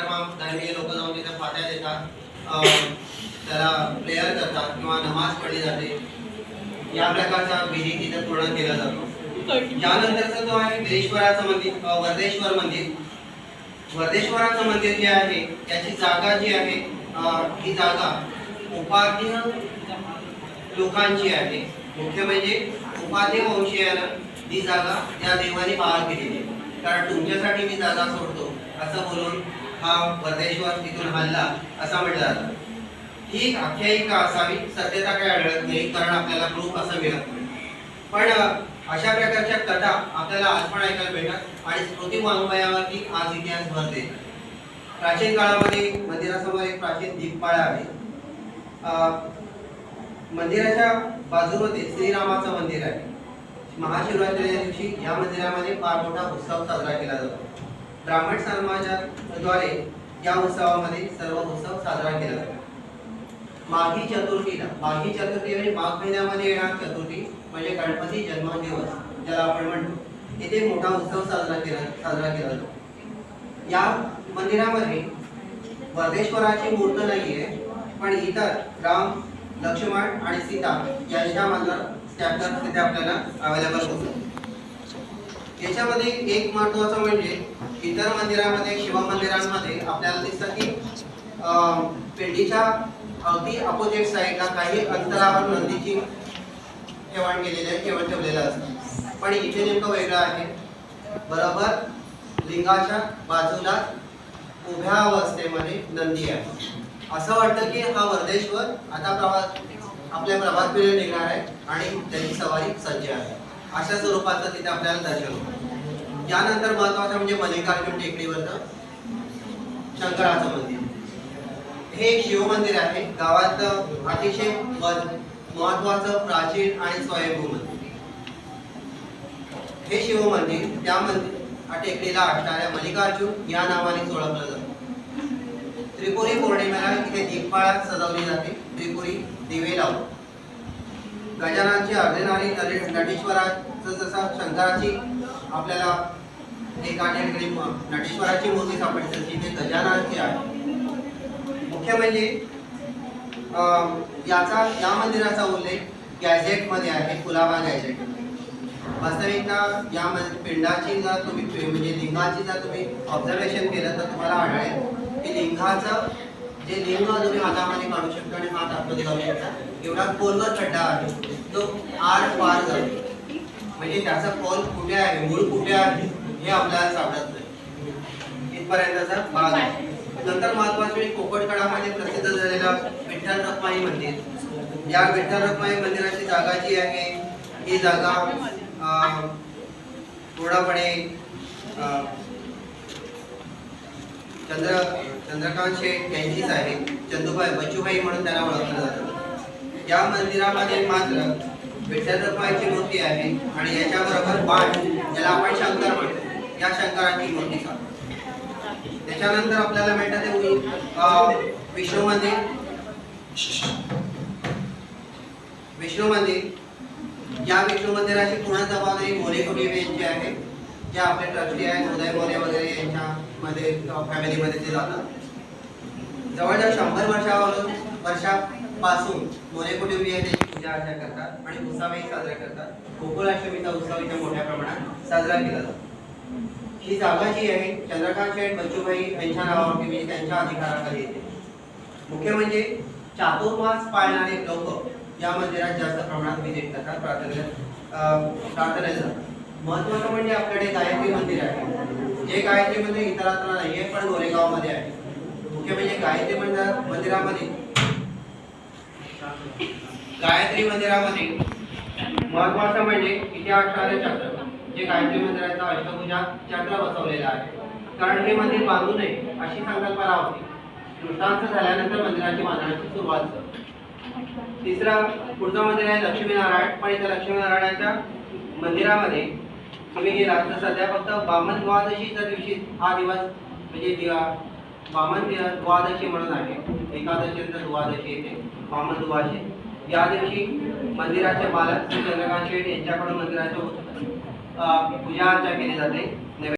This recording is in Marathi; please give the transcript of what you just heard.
तमाम धार्मिक लोक जाऊन तिथे फाट्या देतात, त्याला प्रेयर करतात किंवा नमाज पढली जाते. या प्रकारचा विधी तिथे पूर्ण केला जातो. यानंतरचा जो आहे वीरेश्वराचं मंदिर, वर्धेश्वर मंदिर. वर्धेश्वराचं मंदिर जे आहे त्याची जागा जी आहे ही जागा उपाध्य लोकांची आहे. मुख्य म्हणजे उपाध्य वंशीयांना ही जागा या देवाने बहाल केलेली आहे. कारण तुमच्यासाठी मी जागा सोडतो असं बोलून हा वर्धेश्वर तिथून हल्ला असं म्हटलं जातं. ही एक आख्यायिका असावी, सत्यता काही आढळत नाही, कारण आपल्याला प्रूफ असं मिळत नाही. पण अशा प्रकारच्या कथा आपल्याला आज पण ऐकायला मिळतात आणि स्मृती वाङ्मयावरती आज इतिहास भर देतात. प्राचीन काळामध्ये मंदिरासमोर एक प्राचीन दीपमाळा आहे. मंदिराच्या बाजूमध्ये श्रीरामाचं मंदिर आहे. महाशिवरात्रीच्या दिवशी या मंदिरामध्ये फार मोठा उत्सव साजरा केला जातो. ब्राह्मण समाजाद्वारे या उत्सवामध्ये सर्व उत्सव साजरा केला जातो. माघी चतुर्थीला, माघी चतुर्थी म्हणजे माघ महिन्यामध्ये येणारी चतुर्थी म्हणजे गणपती जन्मदिवस ज्याला आपण म्हणतो, इथे मोठा उत्सव साजरा केला जातो. या मंदिरामध्ये वर्धेश्वराची मूर्त नाहीये, पण इतर राम, लक्ष्मण आणि सीता यांच्या स्टॅच्यू तिथे आपल्याला अवेलेबल होतो. याच्यामध्ये एक महत्त्वाचं म्हणजे इतर मंदिरामध्ये, शिवमंदिरांमध्ये आपल्याला दिसतं की पेंडीच्या अगदी अपोजिट साईडला काही अंतरावर नंदीची ठेवण ठेवलेलं असतं. पण इथे नेमकं वेगळं आहे. बरोबर लिंगाच्या बाजूला उभ्या अवस्थेमध्ये नंदी आहे. असं वाटतं की हा वर्धेश्वर आता आपल्या प्रभात फेरीला निघणार आहे आणि त्याची सवारी सज्ज आहे. अशा स्वरूपाचं तिथे आपल्याला दर्शन होतं. यानंतर महत्वाचं म्हणजे मल्लिकार्जुन टेकडीवरचं शंकराचं मंदिर. हे एक शिवमंदिर आहे. गावात अतिशय महत्वाचं प्राचीन आणि स्वयंभू मंदिर. हे शिवमंदिर त्या टेकडीला असणाऱ्या मल्लिकार्जुन या नावाने ओळखलं जातं. त्रिपुरी पौर्णिमेला इथे दीपमाळा सजवली जाते. त्रिपुरी दिवे लावून गजाननाची अर्धनारी नटेश्वराचं जसं शंकराची आपल्याला एका ठिकाणी नटेश्वराची मूर्ती सापडते, तिथे गजाननाची आहे. मुख्य म्हणजे या मंदिराचा उल्लेख गॅझेटमध्ये आहे, कुलाबा गॅझेट. वास्तविकता या पिंडाची जर तुम्ही म्हणजे लिंगाची जर तुम्ही ऑब्झर्वेशन केलं तर तुम्हाला आढळेल की लिंगाचं जे लिंग तुम्ही हातामध्ये काढू शकता आणि हात आतमध्ये काढू शकता एवढा खोलवर खड्डा आहे जो आर पार जातो. म्हणजे त्याचा खोल कुठे आहे, मूळ कुठे आहे हे आपल्याला सापडत नाही. इथपर्यंतचा भाग आहे. नंतर महत्वाचे कोकणकडामध्ये प्रसिद्ध झालेला विठ्ठल रखुमाई मंदिर. या विठ्ठल रखुमाई मंदिराची जागा जी आहे ही जागा पूर्णपणे चंद्रकांत शेठ यांचीच आहे. चंदूबाई बच्चूबाई म्हणून त्यांना ओळखलं जातं. या मंदिरामध्ये मात्र विठ्ठल रखुमाईची मूर्ती आहे आणि याच्याबरोबर बाण ज्याला आपण शंकर म्हणतो, या शंकराची मूर्ती सापडते. त्याच्यानंतर आपल्याला मिळतं ते विष्णू मंदिर. विष्णू मंदिर या विष्णू मंदिराची पूर्ण जबाबदारी मोरे कुटुंबियांची आहे, जे आपले ट्रस्टी आहेत उदय मोरे वगैरे यांच्यामध्ये फॅमिलीमध्ये ते जातात. जवळजवळ 100 वर्षापासून मोरे कुटुंबीय त्याची पूजा अर्चा करतात आणि उत्सवही साजरा करतात. गोकुळाष्टमीचा उत्सव इथे मोठ्या प्रमाणात साजरा केला जातो. ही जागा जी आहे चंद्रकांत शेठ बच्चूभाई यांच्या नावावरती म्हणजे त्यांच्या अधिकाराखाली येते. मुख्य म्हणजे चातुर्मास पाळणारे लोक या मंदिरात जास्त प्रमाणात व्हिजिट करतात, प्रार्थनेला जातात. महत्वाचं म्हणजे आपल्याकडे गायत्री मंदिर आहे. जे गायत्री मंदिर इतरत्र नाहीये पण गोरेगावमध्ये आहे. मुख्य म्हणजे गायत्री मंदिरामध्ये महत्वाचं म्हणजे इथे असणारे चक्र, जे गायत्री मंदिराचा अष्टभुजा चक्र बसवलेला आहे. कारण हे मंदिर बांधू नये अशी संकल्पना होती. दृष्टांत झाल्यानंतर मंदिराची बांधण्याची सुरुवात झाली. तिसरा पुढचं मंदिर आहे लक्ष्मीनारायण. पण इथं लक्ष्मीनारायणाच्या मंदिरामध्ये तुम्ही गेलात तर सध्या फक्त वामन द्वादशीच्या दिवशी हा दिवस म्हणजे वामन द्वादशी म्हणून आहे. एकादशी नंतर द्वादशी येते, वामन द्वादशी. या दिवशी मंदिराचे मालक श्री चंद्रकांत शेठ यांच्याकडून मंदिराची पूजा अर्चा केली जाते.